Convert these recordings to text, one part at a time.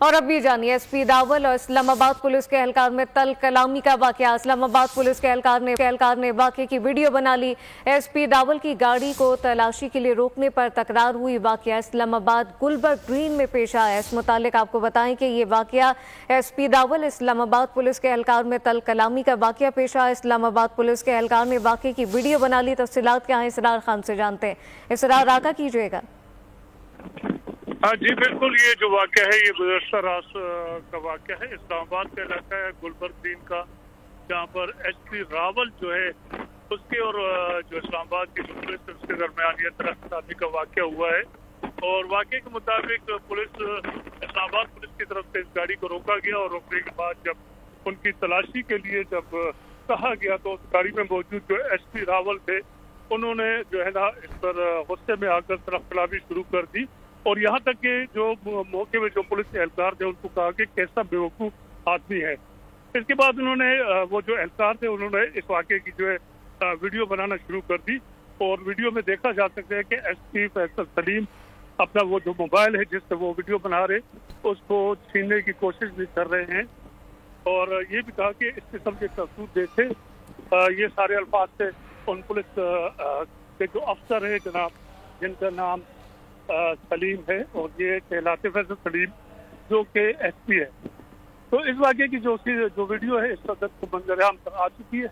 اور اب بھی جانیے ایس.پی. داول اور اسلام آباد پولیس کے اہلکار میں تل کلامی کا واقعہ۔ اسلام آباد پولیس کے اہلکار نے واقعے کی ویڈیو بنا لی۔ ایس.پی. داول کی گاڑی کو تلاشی کے لیے روکنے پر تکرار ہوئی۔ واقعہ اسلام آباد گلبرگ گرین میں پیش آیا۔ اس متعلق آپ کو بتائیں کہ یہ واقعہ ایس.پی. داول اسلام آباد پولیس کے اہلکار میں تل کلامی کا واقعہ پیش آیا۔ اسلام آباد پولیس کے اہلکار نے واقعے کی ویڈیو بنا لی۔ تفصیلات کیا ہیں اسرار خان سے جانتے ہیں۔ اسرار آگاہ کیجیے گا۔ جی بالکل، یہ جو واقعہ ہے یہ گزشتہ رات کا واقعہ ہے۔ اسلام آباد کا علاقہ ہے گلبرگ گرین کا، جہاں پر ایس.پی. راول جو ہے اس کے اور جو اسلام آباد کی جو پولیس ہے اس کے درمیان یہ ترقی کا واقعہ ہوا ہے۔ اور واقعے کے مطابق پولیس اسلام آباد پولیس کی طرف سے اس گاڑی کو روکا گیا، اور روکنے کے بعد جب ان کی تلاشی کے لیے جب کہا گیا تو اس گاڑی میں موجود جو ایس.پی. راول تھے انہوں نے جو ہے نا اس پر غصے میں آ کر طرف کلابی شروع کر دی، اور یہاں تک کہ جو موقع میں جو پولیس کے اہلکار تھے ان کو کہا کہ کیسا بیوقوف آدمی ہے۔ اس کے بعد انہوں نے وہ جو اہلکار تھے انہوں نے اس واقعے کی جو ہے ویڈیو بنانا شروع کر دی، اور ویڈیو میں دیکھا جا سکتا ہے کہ ایس.پی. فیصل سلیم اپنا وہ جو موبائل ہے جس سے وہ ویڈیو بنا رہے اس کو چھیننے کی کوشش بھی کر رہے ہیں، اور یہ بھی کہا کہ اس قسم کے کرتوت دیکھے۔ یہ سارے الفاظ سے ان پولیس کے جو افسر ہیں جناب جن کا نام سلیم ہے اور یہ کہلاتے فیصل سلیم جو کہ ایس پی ہے، تو اس واقعے کی جو ویڈیو ہے اس وقت کو منظر عام پر آ چکی ہے،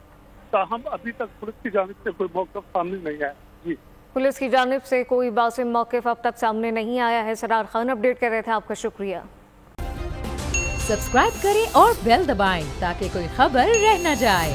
تاہم ابھی تک پولیس کی جانب سے کوئی موقف سامنے نہیں آیا۔ جی پولیس کی جانب سے کوئی باسم موقف اب تک سامنے نہیں آیا ہے۔ سرار خان اپڈیٹ کر رہے تھے، آپ کا شکریہ۔ سبسکرائب کریں اور بیل دبائیں تاکہ کوئی خبر رہ نہ جائے۔